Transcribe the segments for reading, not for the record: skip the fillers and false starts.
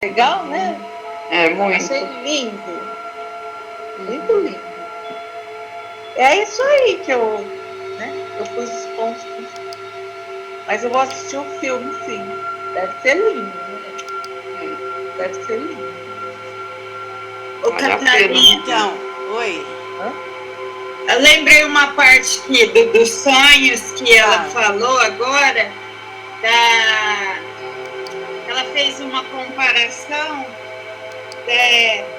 Legal, né? É, muito. Achei lindo. Muito lindo. É isso aí que eu pus os pontos. Mas eu vou assistir o filme, sim. Deve ser lindo, né? Deve ser lindo. Ô, Vale a Catarina, pena. então, oi. Hã? Eu lembrei uma parte aqui dos sonhos que ela falou agora. Ela fez uma comparação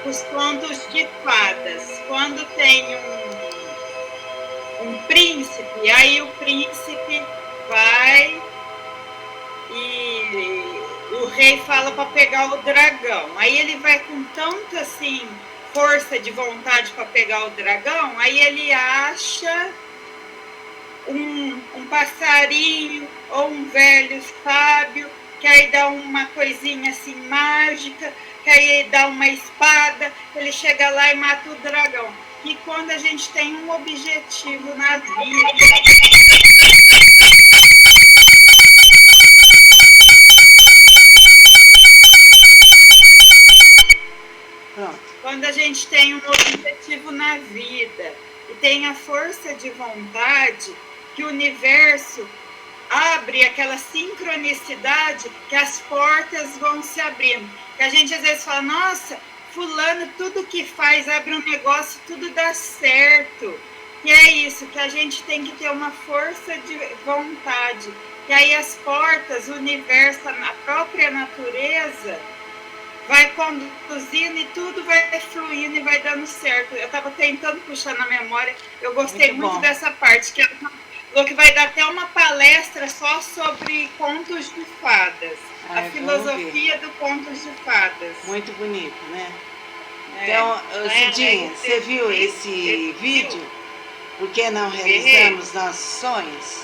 com os contos de fadas. Quando tem um príncipe, aí o príncipe vai e o rei fala para pegar o dragão. Aí ele vai com tanta assim força de vontade para pegar o dragão, aí ele acha um passarinho ou um velho sábio, que aí dá uma coisinha assim mágica, que aí dá uma espada, ele chega lá e mata o dragão. E quando a gente tem um objetivo na vida, quando a gente tem um objetivo na vida e tem a força de vontade, que o universo abre aquela sincronicidade, que as portas vão se abrindo. Que a gente às vezes fala, nossa, fulano tudo que faz, abre um negócio, tudo dá certo. E é isso, que a gente tem que ter uma força de vontade. E aí as portas, o universo, a própria natureza vai conduzindo e tudo vai fluindo e vai dando certo. Eu estava tentando puxar na memória, eu gostei muito dessa parte, que ela falou que vai dar até uma palestra só sobre contos de fadas, a filosofia do contos de fadas. Muito bonito, né? Então, Cidinha, você viu esse vídeo? Por que não realizamos nossos sonhos?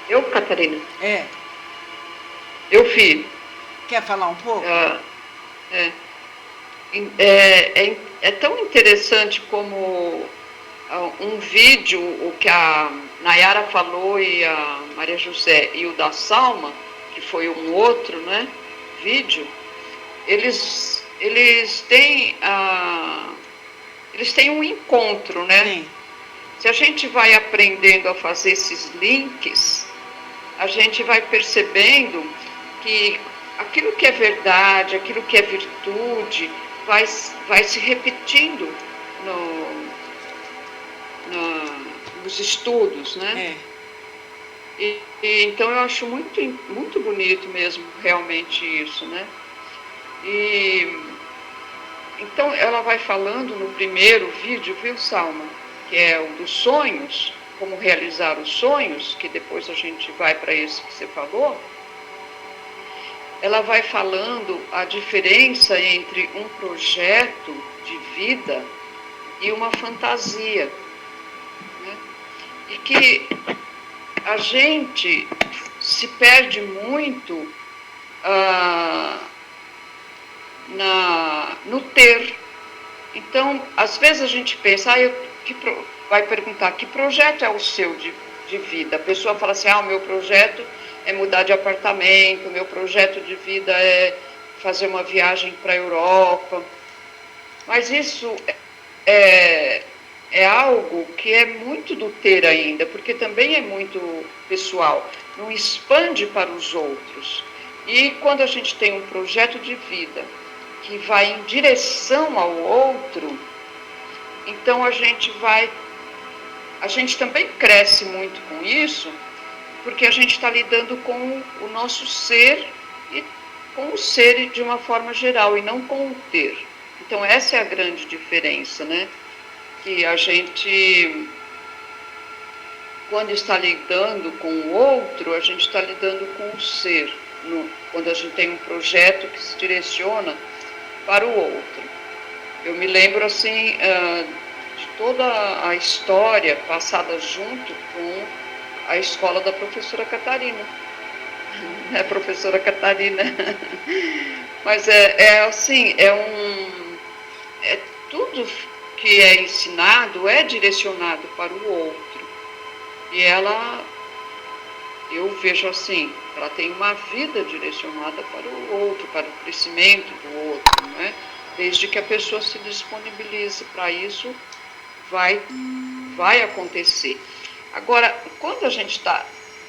Eu, Catarina? É. Eu fiz. Quer falar um pouco? É tão interessante como um vídeo, o que a Nayara falou e a Maria José e o da Salma, que foi um outro, né, vídeo, eles têm um encontro, né? Sim. Se a gente vai aprendendo a fazer esses links, a gente vai percebendo que aquilo que é verdade, aquilo que é virtude, vai se repetindo nos estudos, né? Então eu acho muito, muito bonito mesmo, realmente isso, né? Então ela vai falando no primeiro vídeo, viu, Salma? Que é o dos sonhos, como realizar os sonhos, que depois a gente vai para esse que você falou. Ela vai falando a diferença entre um projeto de vida e uma fantasia, né? E que a gente se perde muito no ter. Então, às vezes a gente pensa, vai perguntar, que projeto é o seu de vida? A pessoa fala assim, o meu projeto é mudar de apartamento, meu projeto de vida é fazer uma viagem para a Europa. Mas isso é algo que é muito do ter ainda, porque também é muito pessoal, não expande para os outros. E quando a gente tem um projeto de vida que vai em direção ao outro, então a gente também cresce muito com isso, porque a gente está lidando com o nosso ser e com o ser de uma forma geral, e não com o ter. Então essa é a grande diferença, né? Que a gente, quando está lidando com o outro, a gente está lidando com o ser. Quando a gente tem um projeto que se direciona para o outro. Eu me lembro, assim, de toda a história passada junto com a escola da professora Catarina. É, professora Catarina. Mas assim, tudo que é ensinado é direcionado para o outro. E ela eu vejo assim, ela tem uma vida direcionada para o outro, para o crescimento do outro, não é? Desde que a pessoa se disponibilize para isso, vai acontecer. Agora, quando a gente está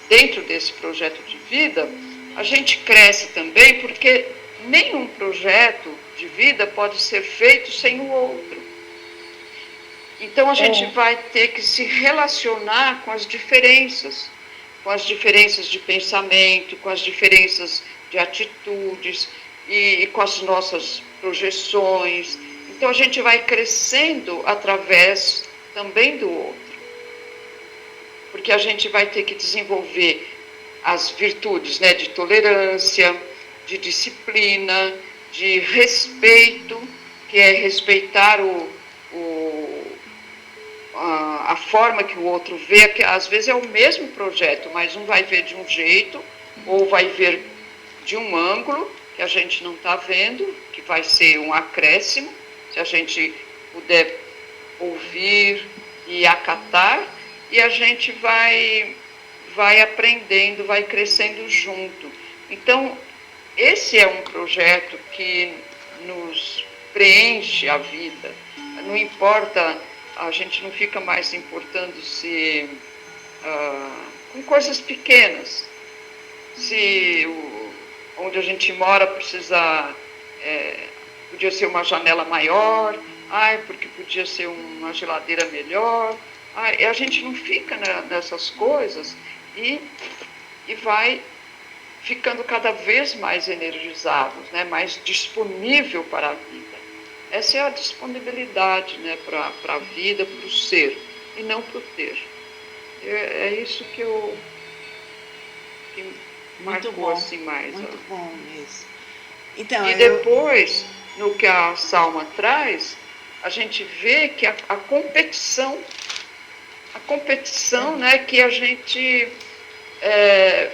dentro desse projeto de vida, a gente cresce também, porque nenhum projeto de vida pode ser feito sem o outro. Então, a gente vai ter que se relacionar com as diferenças de pensamento, com as diferenças de atitudes e com as nossas projeções. Então, a gente vai crescendo através também do outro. Porque a gente vai ter que desenvolver as virtudes, né, de tolerância, de disciplina, de respeito, que é respeitar a forma que o outro vê, que às vezes é o mesmo projeto, mas um vai ver de um jeito, ou vai ver de um ângulo que a gente não está vendo, que vai ser um acréscimo, se a gente puder ouvir e acatar, e a gente vai aprendendo, vai crescendo junto. Então, esse é um projeto que nos preenche a vida. Não importa, a gente não fica mais importando-se com coisas pequenas. Se onde a gente mora podia ser uma janela maior, porque podia ser uma geladeira melhor. A gente não fica nessas coisas e vai ficando cada vez mais energizados, né, mais disponível para a vida. Essa é a disponibilidade, né, para a vida, para o ser, e não para o ter. É isso que marcou bom, assim mais. Muito bom mesmo. Então, e depois, no que a Salma traz, a gente vê que a competição, né, que a gente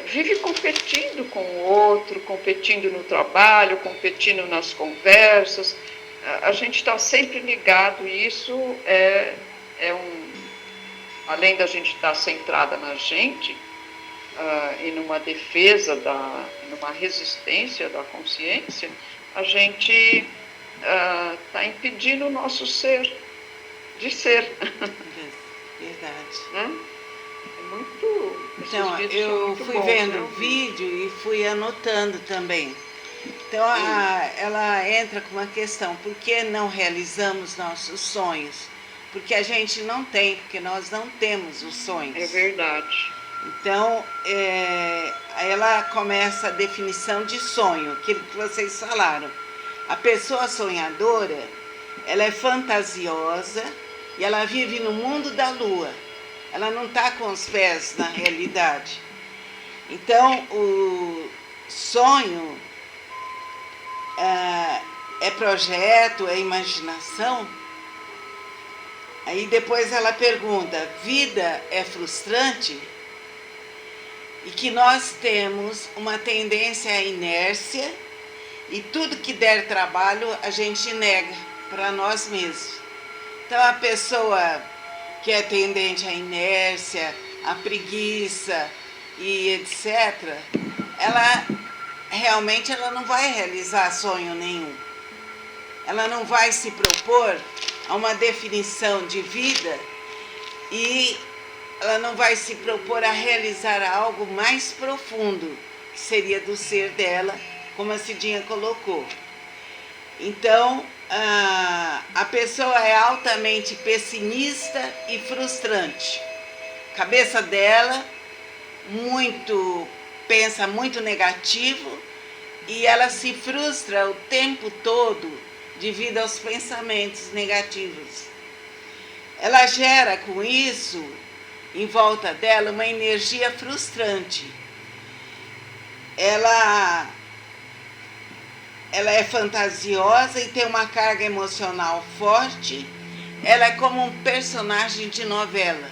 vive competindo com o outro, competindo no trabalho, competindo nas conversas. A gente está sempre ligado, e isso além da gente estar centrada na gente, e numa defesa, numa resistência da consciência, a gente está impedindo o nosso ser de ser. Verdade. Né? Muito. Então, eu fui vendo o vídeo e fui anotando também. Então, ela entra com uma questão: por que não realizamos nossos sonhos? Porque a gente não tem, porque nós não temos os sonhos. É verdade. Então, ela começa a definição de sonho, aquilo que vocês falaram. A pessoa sonhadora, ela é fantasiosa e ela vive no mundo da lua. Ela não está com os pés na realidade. Então, o sonho é projeto, é imaginação. Aí depois ela pergunta: vida é frustrante? E que nós temos uma tendência à inércia, e tudo que der trabalho a gente nega para nós mesmos. Então, a pessoa que é tendente à inércia, à preguiça e etc., ela realmente não vai realizar sonho nenhum. Ela não vai se propor a uma definição de vida, e ela não vai se propor a realizar algo mais profundo, que seria do ser dela, como a Cidinha colocou. Então, a pessoa é altamente pessimista e frustrante. A cabeça dela pensa muito negativo, e ela se frustra o tempo todo devido aos pensamentos negativos. Ela gera com isso, em volta dela, uma energia frustrante. Ela é fantasiosa e tem uma carga emocional forte. Ela é como um personagem de novela.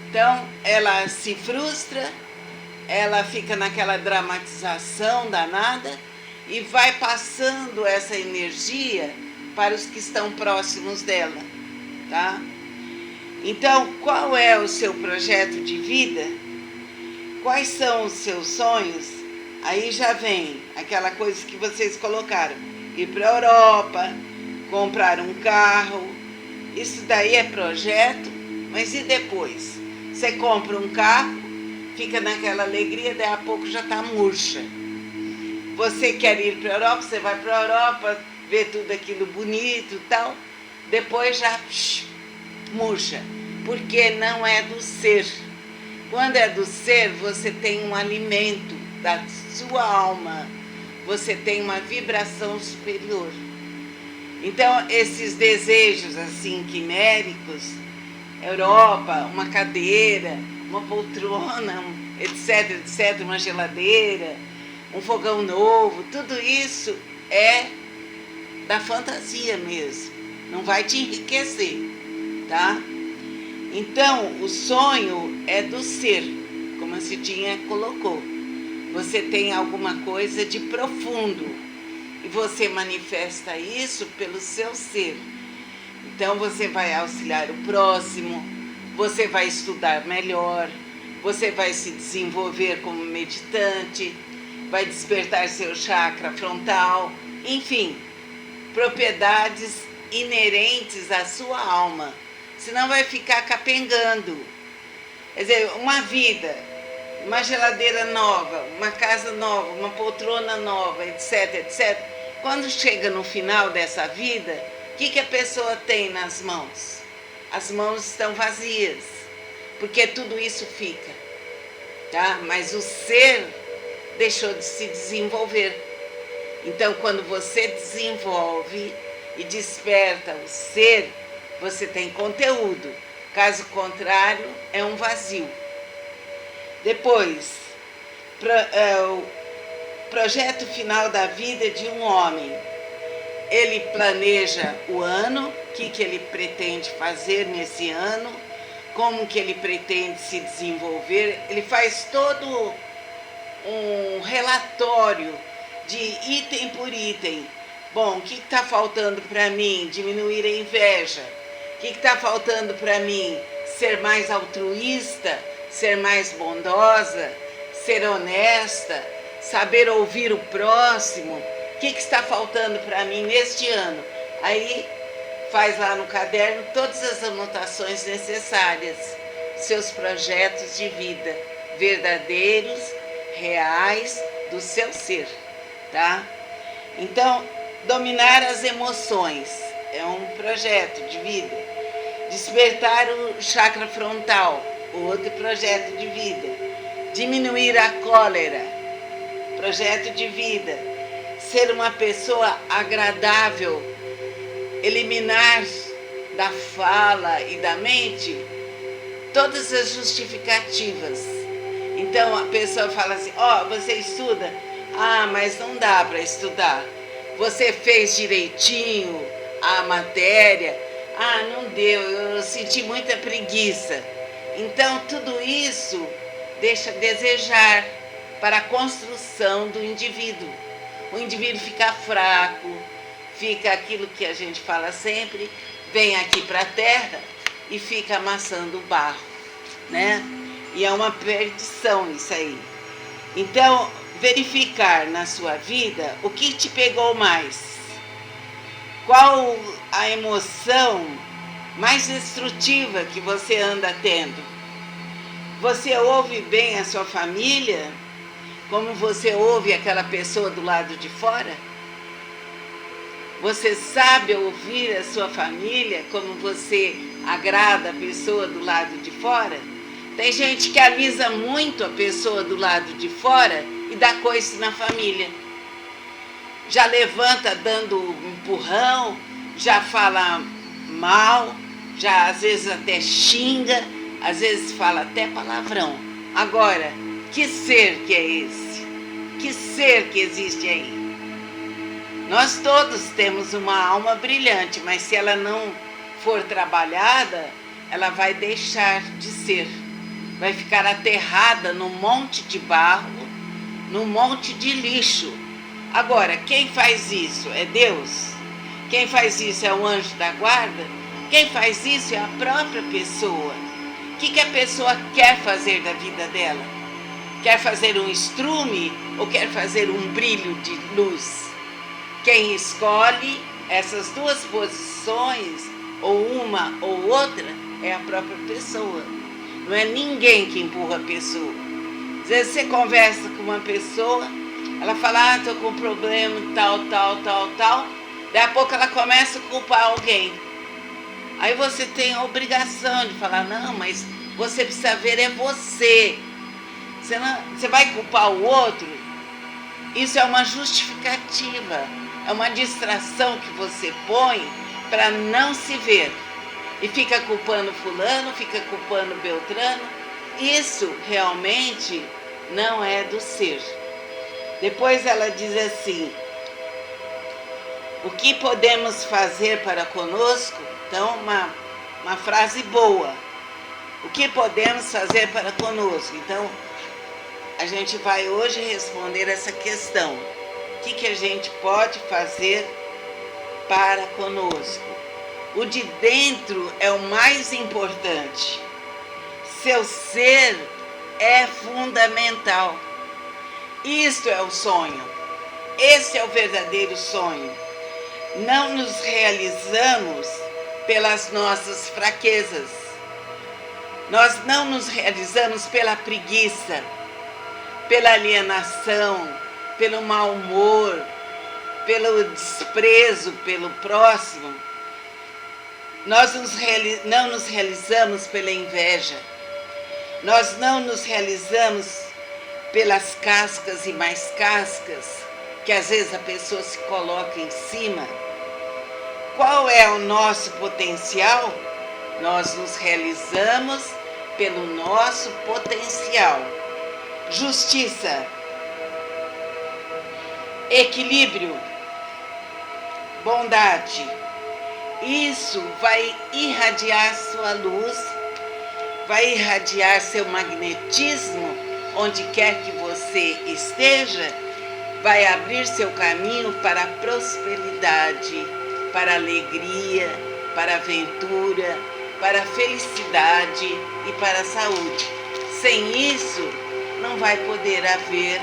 Então, ela se frustra, ela fica naquela dramatização danada e vai passando essa energia para os que estão próximos dela, tá? Então, qual é o seu projeto de vida? quais são os seus sonhos, aí já vem aquela coisa que vocês colocaram, ir para a Europa, comprar um carro, isso daí é projeto, mas e depois? Você compra um carro, fica naquela alegria, daí a pouco já está murcha. Você quer ir para a Europa, você vai para a Europa, vê tudo aquilo bonito e tal, depois já murcha, porque não é do ser. Quando é do ser, você tem um alimento da sua alma, você tem uma vibração superior. Então, esses desejos assim quiméricos, Europa, uma cadeira, uma poltrona, etc, etc, uma geladeira, um fogão novo, tudo isso é da fantasia mesmo, não vai te enriquecer, tá? Então, o sonho é do ser, como a Cidinha colocou. Você tem alguma coisa de profundo e você manifesta isso pelo seu ser. Então, você vai auxiliar o próximo, você vai estudar melhor, você vai se desenvolver como meditante, vai despertar seu chakra frontal, enfim, propriedades inerentes à sua alma. Senão vai ficar capengando. Quer dizer, uma vida, uma geladeira nova, uma casa nova, uma poltrona nova, etc, etc. Quando chega no final dessa vida, o que a pessoa tem nas mãos? As mãos estão vazias, porque tudo isso fica, tá? Mas o ser deixou de se desenvolver. Então, quando você desenvolve e desperta o ser, você tem conteúdo. Caso contrário, é um vazio. Depois, o projeto final da vida de um homem. Ele planeja o ano, o que ele pretende fazer nesse ano, como que ele pretende se desenvolver. Ele faz todo um relatório de item por item. Bom, o que está faltando para mim? Diminuir a inveja. O que está faltando para mim? Ser mais altruísta, ser mais bondosa, ser honesta, saber ouvir o próximo. O que está faltando para mim neste ano? Aí faz lá no caderno todas as anotações necessárias, seus projetos de vida verdadeiros, reais, do seu ser, tá? Então, dominar as emoções é um projeto de vida. Despertar o chakra frontal, outro projeto de vida. Diminuir a cólera, projeto de vida. Ser uma pessoa agradável, eliminar da fala e da mente todas as justificativas. Então a pessoa fala assim, você estuda? Ah, mas não dá para estudar. Você fez direitinho a matéria? Ah, não deu, eu senti muita preguiça. Então tudo isso deixa a desejar para a construção do indivíduo. O indivíduo fica fraco, fica aquilo que a gente fala sempre, vem aqui para a terra e fica amassando o barro, né? E é uma perdição isso aí. Então, verificar na sua vida o que te pegou mais. Qual a emoção mais destrutiva que você anda tendo? Você ouve bem a sua família, como você ouve aquela pessoa do lado de fora? Você sabe ouvir a sua família como você agrada a pessoa do lado de fora? Tem gente que alisa muito a pessoa do lado de fora e dá coice na família. Já levanta dando um empurrão, já fala mal, já às vezes até xinga, às vezes fala até palavrão. Agora, que ser que é esse? Que ser que existe aí? Nós todos temos uma alma brilhante, mas se ela não for trabalhada, ela vai deixar de ser. Vai ficar aterrada num monte de barro, num monte de lixo. Agora, quem faz isso é Deus? Quem faz isso é o anjo da guarda? Quem faz isso é a própria pessoa. O que a pessoa quer fazer da vida dela? Quer fazer um estrume ou quer fazer um brilho de luz? Quem escolhe essas duas posições, ou uma ou outra, é a própria pessoa. Não é ninguém que empurra a pessoa. Às vezes você conversa com uma pessoa, ela fala, estou com um problema, tal. Daí a pouco ela começa a culpar alguém. Aí você tem a obrigação de falar, não, mas você precisa ver é você. Você vai culpar o outro? Isso é uma justificativa, é uma distração que você põe para não se ver. E fica culpando fulano, fica culpando Beltrano. Isso realmente não é do ser. Depois ela diz assim, o que podemos fazer para conosco? Então, uma frase boa. O que podemos fazer para conosco? Então, a gente vai hoje responder essa questão. O que a gente pode fazer para conosco? O de dentro é o mais importante. Seu ser é fundamental. Isto é o sonho. Esse é o verdadeiro sonho. Não nos realizamos pelas nossas fraquezas. Nós não nos realizamos pela preguiça, pela alienação, pelo mau humor, pelo desprezo pelo próximo. Nós não nos realizamos pela inveja. Nós não nos realizamos pelas cascas e mais cascas, que às vezes a pessoa se coloca em cima. Qual é o nosso potencial? Nós nos realizamos pelo nosso potencial. Justiça, equilíbrio, bondade. Isso vai irradiar sua luz, vai irradiar seu magnetismo onde quer que você esteja, vai abrir seu caminho para a prosperidade, para a alegria, para a aventura, para a felicidade e para a saúde. Sem isso, não vai poder haver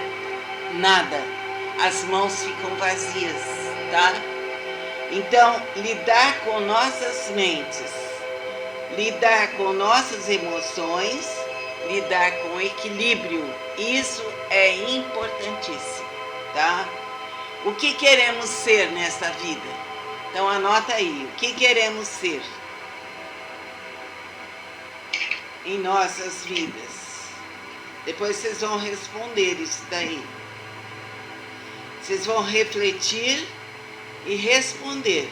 nada. As mãos ficam vazias, tá? Então, lidar com nossas mentes, lidar com nossas emoções, lidar com equilíbrio, isso é importantíssimo, tá? O que queremos ser nessa vida? Então, anota aí, o que queremos ser em nossas vidas? Depois vocês vão responder isso daí. Vocês vão refletir e responder.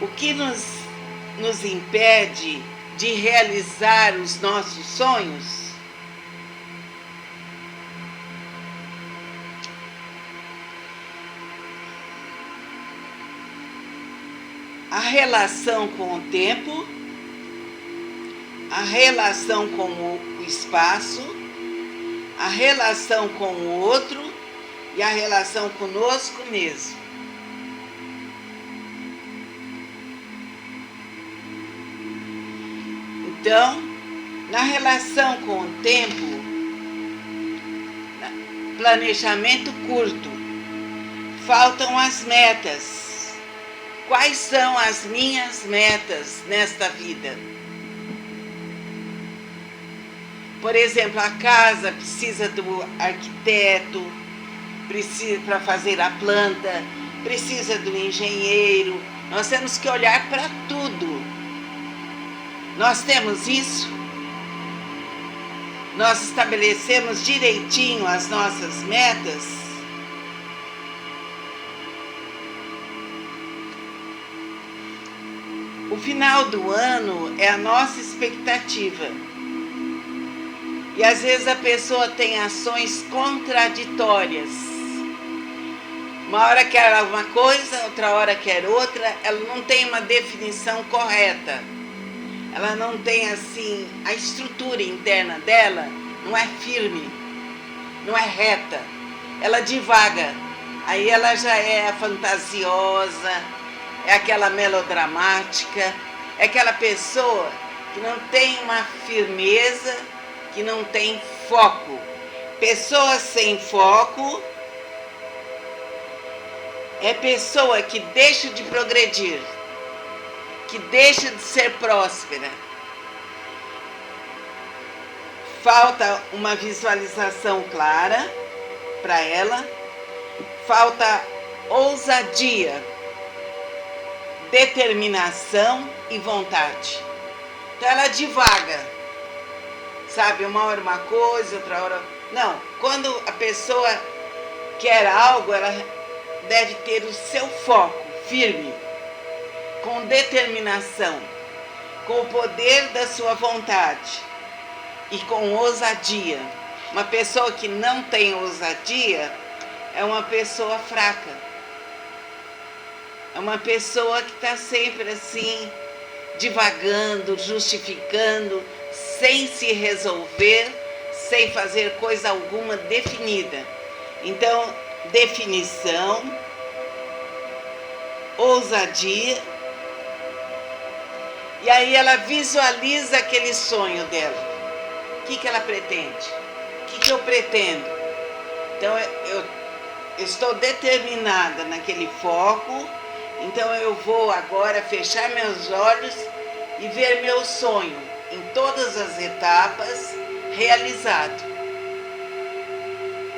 O que nos impede de realizar os nossos sonhos? A relação com o tempo, a relação com o espaço, a relação com o outro e a relação conosco mesmo. Então, na relação com o tempo, planejamento curto, faltam as metas. Quais são as minhas metas nesta vida? Por exemplo, a casa precisa do arquiteto, precisa para fazer a planta, precisa do engenheiro. Nós temos que olhar para tudo. Nós temos isso? Nós estabelecemos direitinho as nossas metas? O final do ano é a nossa expectativa. E às vezes a pessoa tem ações contraditórias. Uma hora quer uma coisa, outra hora quer outra. Ela não tem uma definição correta. Ela não tem assim, a estrutura interna dela não é firme, não é reta. Ela divaga. Aí ela já é fantasiosa, é aquela melodramática, é aquela pessoa que não tem uma firmeza, que não tem foco. Pessoa sem foco é pessoa que deixa de progredir, que deixa de ser próspera. Falta uma visualização clara para ela, falta ousadia, determinação e vontade. Então ela divaga, sabe? Uma hora uma coisa, outra hora... Não, quando a pessoa quer algo, ela deve ter o seu foco firme, com determinação, com o poder da sua vontade e com ousadia. Uma pessoa que não tem ousadia é uma pessoa fraca. É uma pessoa que está sempre assim, divagando, justificando, sem se resolver, sem fazer coisa alguma definida. Então, definição, ousadia, e aí ela visualiza aquele sonho dela. O que ela pretende? O que eu pretendo? Então, eu estou determinada naquele foco, então eu vou agora fechar meus olhos e ver meu sonho em todas as etapas realizado.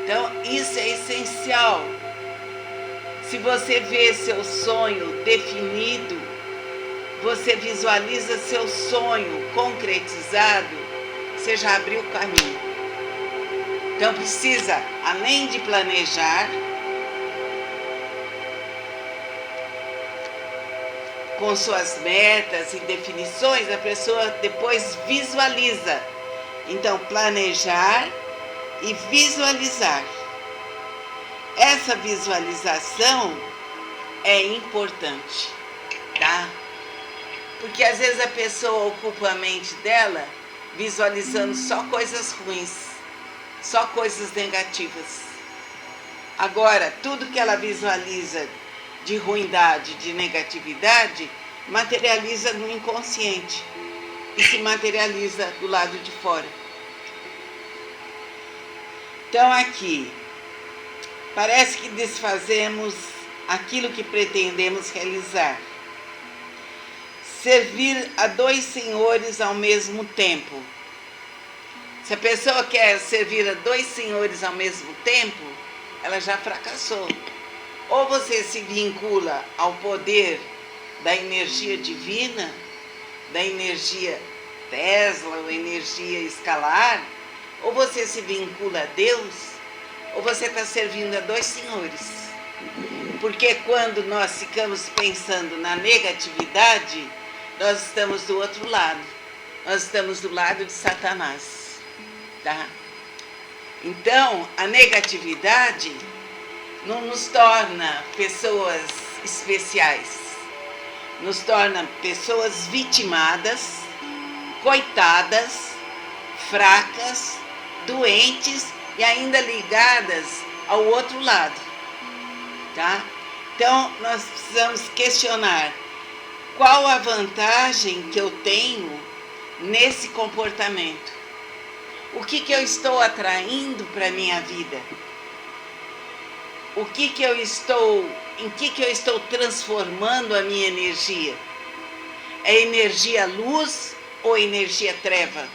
Então, isso é essencial. Se você vê seu sonho definido, você visualiza seu sonho concretizado, você já abriu o caminho. Então precisa, além de planejar, com suas metas e definições, a pessoa depois visualiza. Então, planejar e visualizar. Essa visualização é importante, tá? Porque às vezes a pessoa ocupa a mente dela visualizando só coisas ruins, só coisas negativas. Agora, tudo que ela visualiza de ruindade, de negatividade, materializa no inconsciente e se materializa do lado de fora. Então aqui, parece que desfazemos aquilo que pretendemos realizar. Servir a 2 senhores ao mesmo tempo. Se a pessoa quer servir a 2 senhores ao mesmo tempo, ela já fracassou. Ou você se vincula ao poder da energia divina, da energia Tesla, ou energia escalar, ou você se vincula a Deus, ou você está servindo a 2 senhores. Porque quando nós ficamos pensando na negatividade, nós estamos do outro lado. Nós estamos do lado de Satanás. Tá? Então, a negatividade não nos torna pessoas especiais. Nos torna pessoas vitimadas, coitadas, fracas, doentes e ainda ligadas ao outro lado. Tá? Então, nós precisamos questionar qual a vantagem que eu tenho nesse comportamento. O que eu estou atraindo para a minha vida? Em que eu estou transformando a minha energia? É energia luz ou energia treva?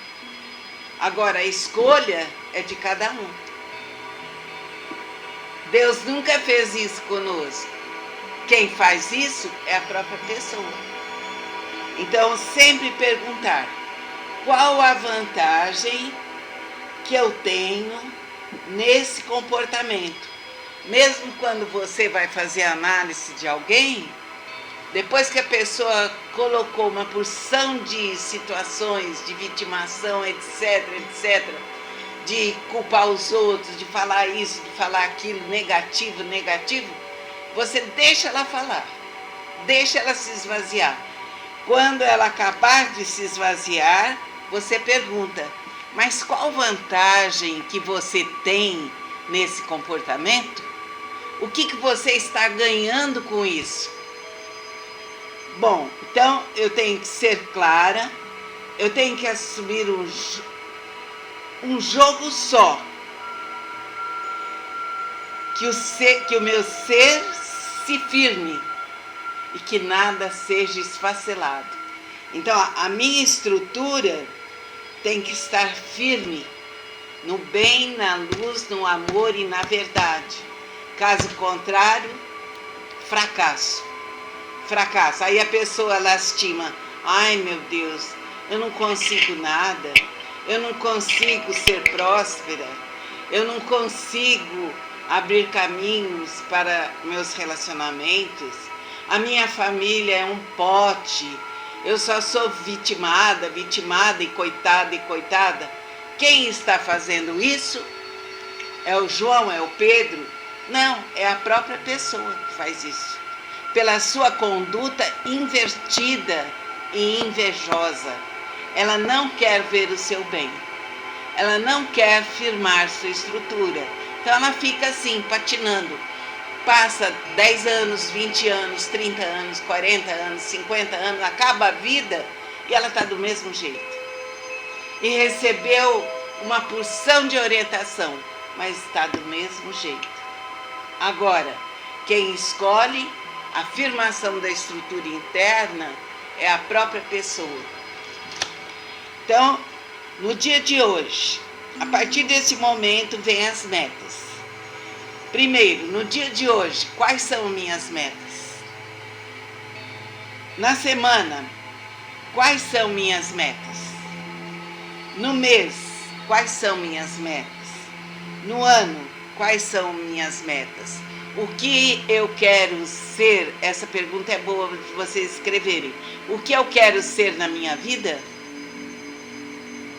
Agora, a escolha é de cada um. Deus nunca fez isso conosco. Quem faz isso é a própria pessoa. Então, sempre perguntar, qual a vantagem que eu tenho nesse comportamento? Mesmo quando você vai fazer a análise de alguém, depois que a pessoa colocou uma porção de situações de vitimação, etc, de culpar os outros, de falar isso, de falar aquilo, negativo, você deixa ela falar, deixa ela se esvaziar. Quando ela acabar de se esvaziar, você pergunta, mas qual vantagem que você tem nesse comportamento? O que você está ganhando com isso? Bom, então eu tenho que ser clara, eu tenho que assumir um jogo só. Que o meu ser se firme e que nada seja esfacelado. Então, a minha estrutura tem que estar firme no bem, na luz, no amor e na verdade. Caso contrário, fracasso. Fracasso. Aí a pessoa lastima. Ai, meu Deus, eu não consigo nada. Eu não consigo ser próspera. Eu não consigo abrir caminhos para meus relacionamentos. A minha família é um pote. Eu só sou vitimada e coitada. Quem está fazendo isso? É o João, é o Pedro? Não, é a própria pessoa que faz isso. Pela sua conduta invertida e invejosa. Ela não quer ver o seu bem. Ela não quer firmar sua estrutura. Então ela fica assim, patinando. Passa 10 anos, 20 anos, 30 anos, 40 anos, 50 anos, acaba a vida e ela está do mesmo jeito. E recebeu uma porção de orientação, mas está do mesmo jeito. Agora, quem escolhe a afirmação da estrutura interna é a própria pessoa. Então, no dia de hoje, a partir desse momento, vem as metas. Primeiro, no dia de hoje, quais são minhas metas? Na semana, quais são minhas metas? No mês, quais são minhas metas? No ano, quais são minhas metas? O que eu quero ser? Essa pergunta é boa de vocês escreverem. O que eu quero ser na minha vida?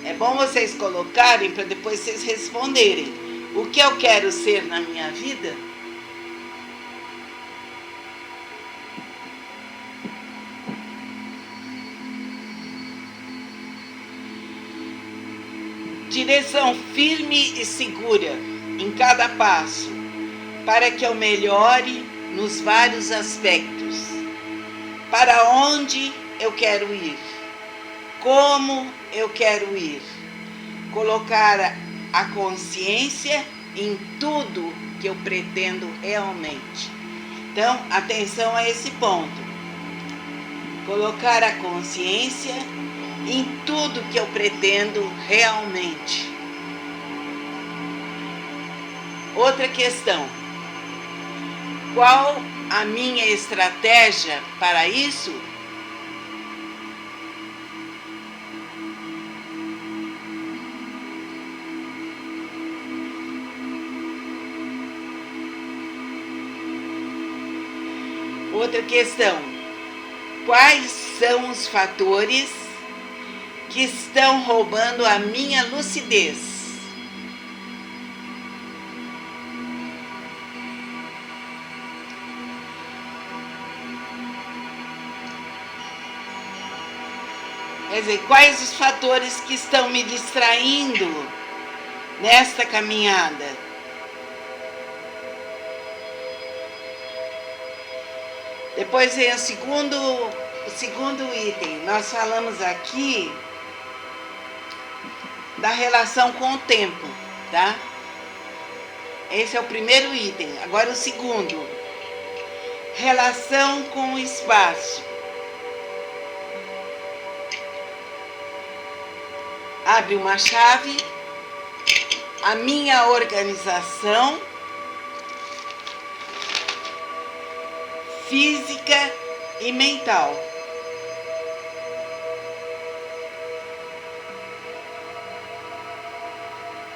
É bom vocês colocarem para depois vocês responderem. O que eu quero ser na minha vida? Direção firme e segura em cada passo, para que eu melhore nos vários aspectos. Para onde eu quero ir? Como eu quero ir? Colocar a consciência em tudo que eu pretendo realmente. Então, atenção a esse ponto. Colocar a consciência em tudo que eu pretendo realmente. Outra questão. Qual a minha estratégia para isso? Outra questão. Quais são os fatores que estão roubando a minha lucidez? Quer dizer, quais os fatores que estão me distraindo nesta caminhada? Depois vem o segundo item. Nós falamos aqui da relação com o tempo, tá? Esse é o primeiro item. Agora o segundo. Relação com o espaço. Abre uma chave. A minha organização física e mental.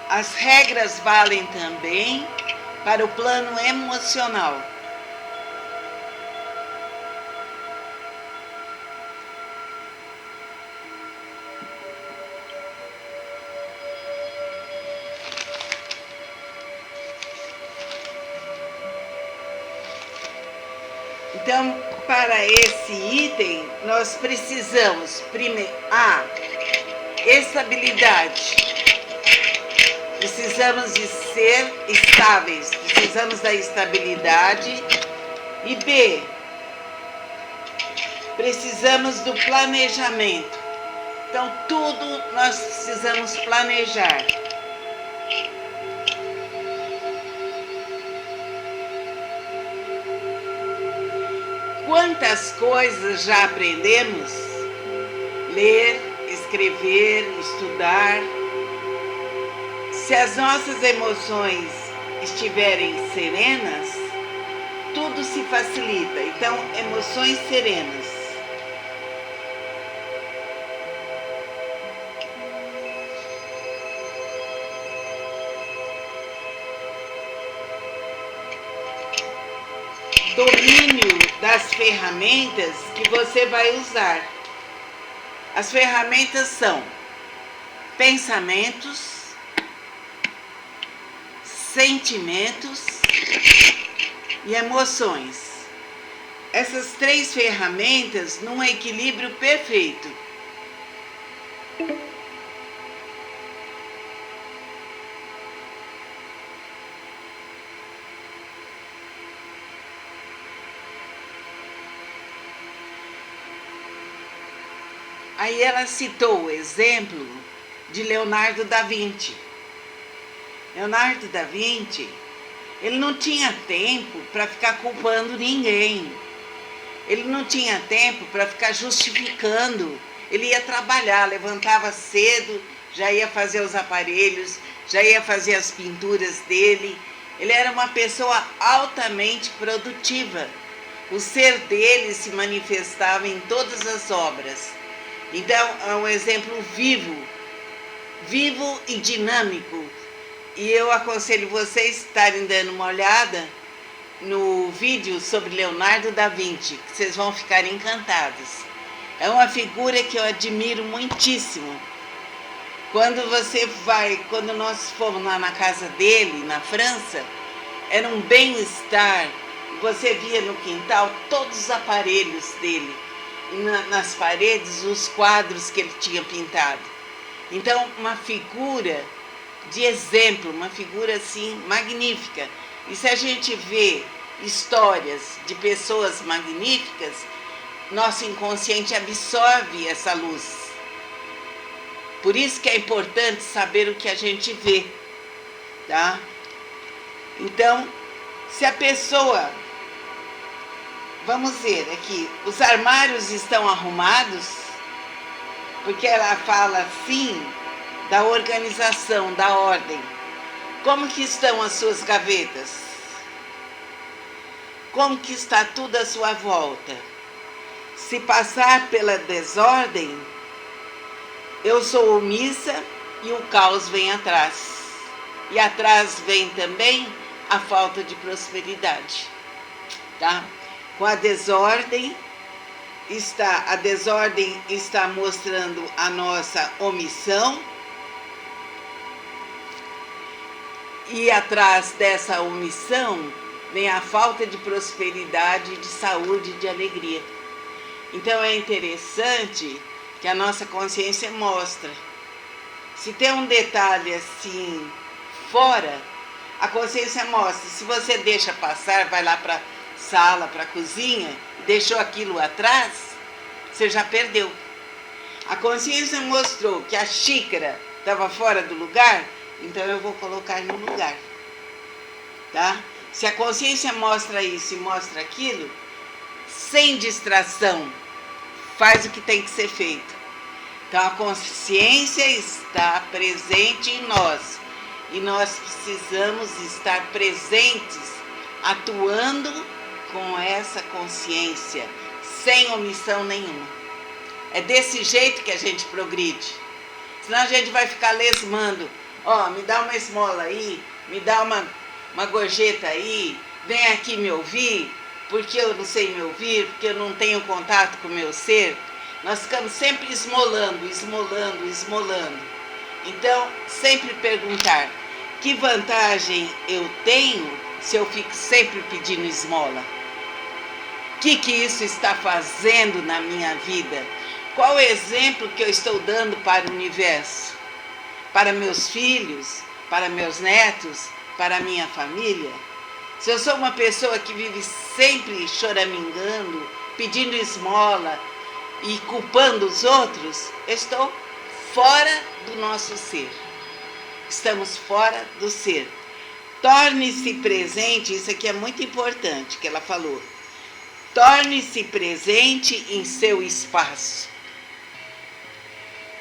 As regras valem também para o plano emocional. Então, para esse item, nós precisamos, primeiro, estabilidade. Precisamos de ser estáveis, precisamos da estabilidade. E B, precisamos do planejamento. Então, tudo nós precisamos planejar. Quantas coisas já aprendemos? Ler, escrever, estudar. Se as nossas emoções estiverem serenas, tudo se facilita. Então, emoções serenas. Domínio das ferramentas que você vai usar. As ferramentas são pensamentos, sentimentos e emoções. Essas três ferramentas num equilíbrio perfeito. Aí ela citou o exemplo de Leonardo da Vinci. Leonardo da Vinci, ele não tinha tempo para ficar culpando ninguém. Ele não tinha tempo para ficar justificando. Ele ia trabalhar, levantava cedo, já ia fazer os aparelhos, já ia fazer as pinturas dele. Ele era uma pessoa altamente produtiva. O ser dele se manifestava em todas as obras. Então, é um exemplo vivo e dinâmico. E eu aconselho vocês estarem dando uma olhada no vídeo sobre Leonardo da Vinci, que vocês vão ficar encantados. É uma figura que eu admiro muitíssimo. Quando nós fomos lá na casa dele, na França, era um bem-estar. Você via no quintal todos os aparelhos dele. Nas paredes, os quadros que ele tinha pintado. Então, uma figura de exemplo, uma figura assim magnífica. E se a gente vê histórias de pessoas magníficas, nosso inconsciente absorve essa luz. Por isso que é importante saber o que a gente vê, tá? Então, se a pessoa... Vamos ver aqui, os armários estão arrumados, porque ela fala assim da organização, da ordem. Como que estão as suas gavetas? Como que está tudo à sua volta? Se passar pela desordem, eu sou omissa e o caos vem atrás. E atrás vem também a falta de prosperidade, tá? Com a desordem está mostrando a nossa omissão, e atrás dessa omissão vem a falta de prosperidade, de saúde, de alegria. Então é interessante que a nossa consciência mostra. Se tem um detalhe assim fora, a consciência mostra. Se você deixa passar, vai lá para sala, para a cozinha, deixou aquilo atrás, você já perdeu. A consciência mostrou que a xícara estava fora do lugar, então eu vou colocar no lugar, tá? Se a consciência mostra isso e mostra aquilo, sem distração, faz o que tem que ser feito. Então a consciência está presente em nós e nós precisamos estar presentes, atuando com essa consciência, sem omissão nenhuma. É desse jeito que a gente progride. Senão a gente vai ficar lesmando. Ó, me dá uma esmola aí, me dá uma gorjeta aí, vem aqui me ouvir, porque eu não sei me ouvir, porque eu não tenho contato com o meu ser. Nós ficamos sempre esmolando. Então, sempre perguntar, que vantagem eu tenho se eu fico sempre pedindo esmola? O que isso está fazendo na minha vida? Qual o exemplo que eu estou dando para o universo? Para meus filhos, para meus netos, para a minha família? Se eu sou uma pessoa que vive sempre choramingando, pedindo esmola, e culpando os outros, eu estou fora do nosso ser. Estamos fora do ser. Torne-se presente, isso aqui é muito importante que ela falou. Torne-se presente em seu espaço.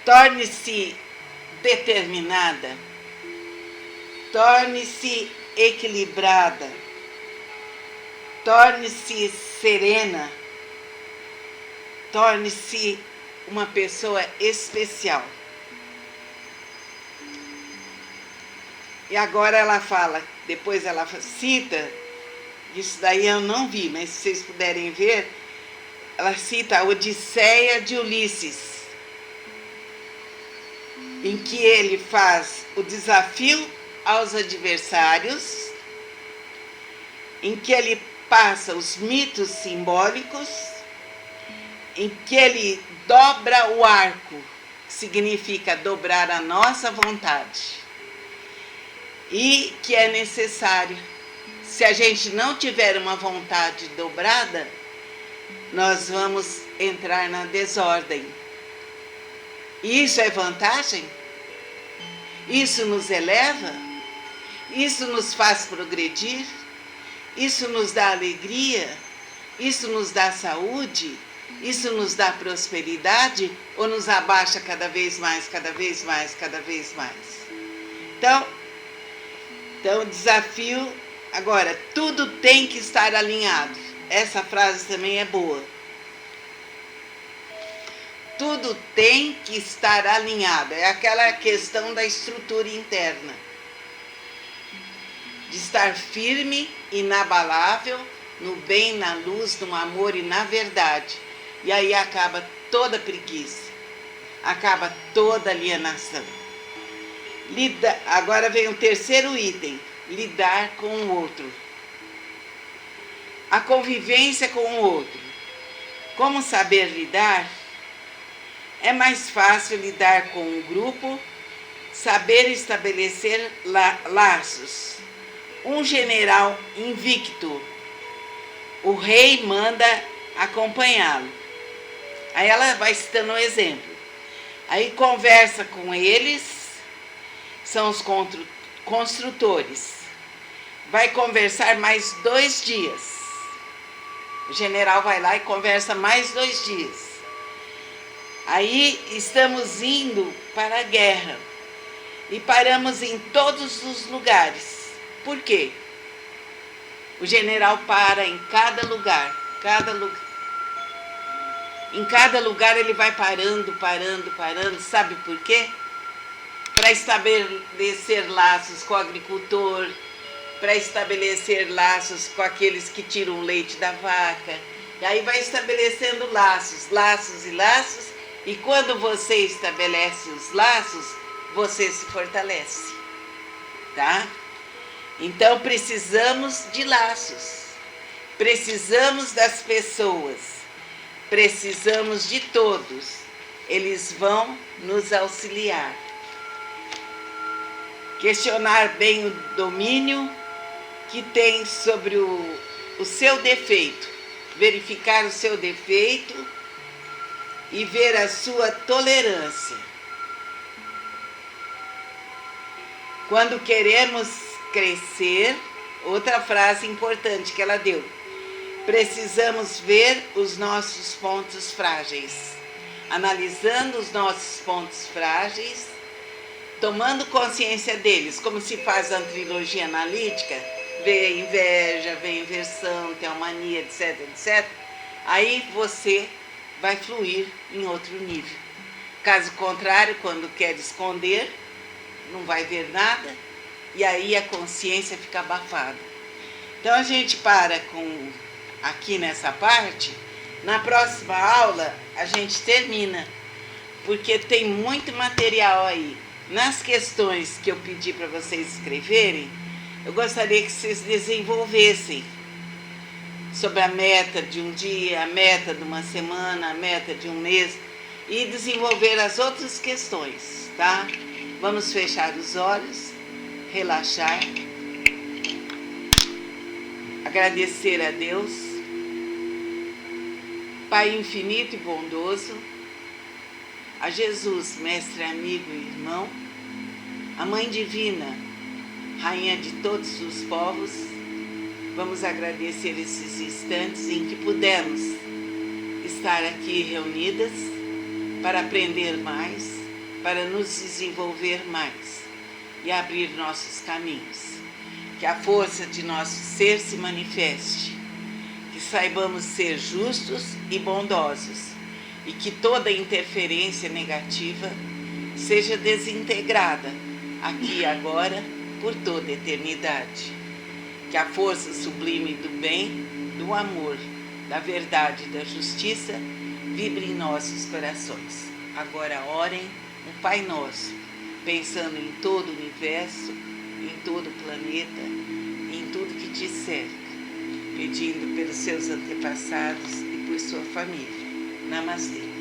Torne-se determinada. Torne-se equilibrada. Torne-se serena. Torne-se uma pessoa especial. E agora ela fala, depois ela cita, isso daí eu não vi, mas se vocês puderem ver, ela cita a Odisseia de Ulisses, em que ele faz o desafio aos adversários, em que ele passa os mitos simbólicos, em que ele dobra o arco, que significa dobrar a nossa vontade. E que é necessário. Se a gente não tiver uma vontade dobrada, nós vamos entrar na desordem. Isso é vantagem? Isso nos eleva? Isso nos faz progredir? Isso nos dá alegria? Isso nos dá saúde? Isso nos dá prosperidade? Ou nos abaixa cada vez mais, cada vez mais, cada vez mais? Então, desafio. Agora, tudo tem que estar alinhado. Essa frase também é boa. Tudo tem que estar alinhado. É aquela questão da estrutura interna. De estar firme, inabalável, no bem, na luz, no amor e na verdade. E aí acaba toda preguiça. Acaba toda alienação. Agora vem o terceiro item, lidar com o outro. A convivência com o outro. Como saber lidar? É mais fácil lidar com um grupo, saber estabelecer laços. Um general invicto, o rei manda acompanhá-lo. Aí ela vai citando um exemplo. Aí conversa com eles, são os construtores. Vai conversar mais 2 dias. O general vai lá e conversa mais 2 dias. Aí estamos indo para a guerra. E paramos em todos os lugares. Por quê? O general para em cada lugar. Em cada lugar ele vai parando. Sabe por quê? Para estabelecer laços com o agricultor, para estabelecer laços com aqueles que tiram o leite da vaca. E aí vai estabelecendo laços, e quando você estabelece os laços, você se fortalece, tá? Então precisamos de laços, precisamos das pessoas, precisamos de todos, eles vão nos auxiliar. Questionar bem o domínio que tem sobre o seu defeito, verificar o seu defeito e ver a sua tolerância. Quando queremos crescer, outra frase importante que ela deu, precisamos ver os nossos pontos frágeis, analisando os nossos pontos frágeis, tomando consciência deles, como se faz a trilogia analítica, vê a inveja, vê a inversão, tem a mania, etc, etc. Aí você vai fluir em outro nível. Caso contrário, quando quer esconder, não vai ver nada, e aí a consciência fica abafada. Então a gente para aqui nessa parte, na próxima aula a gente termina, porque tem muito material aí. Nas questões que eu pedi para vocês escreverem, eu gostaria que vocês desenvolvessem sobre a meta de um dia, a meta de uma semana, a meta de um mês, e desenvolver as outras questões, tá? Vamos fechar os olhos, relaxar, agradecer a Deus Pai infinito e bondoso, a Jesus, mestre, amigo e irmão, a Mãe Divina, Rainha de todos os povos, vamos agradecer esses instantes em que pudemos estar aqui reunidas para aprender mais, para nos desenvolver mais e abrir nossos caminhos. Que a força de nosso ser se manifeste, que saibamos ser justos e bondosos e que toda interferência negativa seja desintegrada aqui e agora por toda a eternidade. Que a força sublime do bem, do amor, da verdade e da justiça vibre em nossos corações. Agora orem um Pai Nosso, pensando em todo o universo, em todo o planeta, em tudo que te cerca, pedindo pelos seus antepassados e por sua família. Namastê.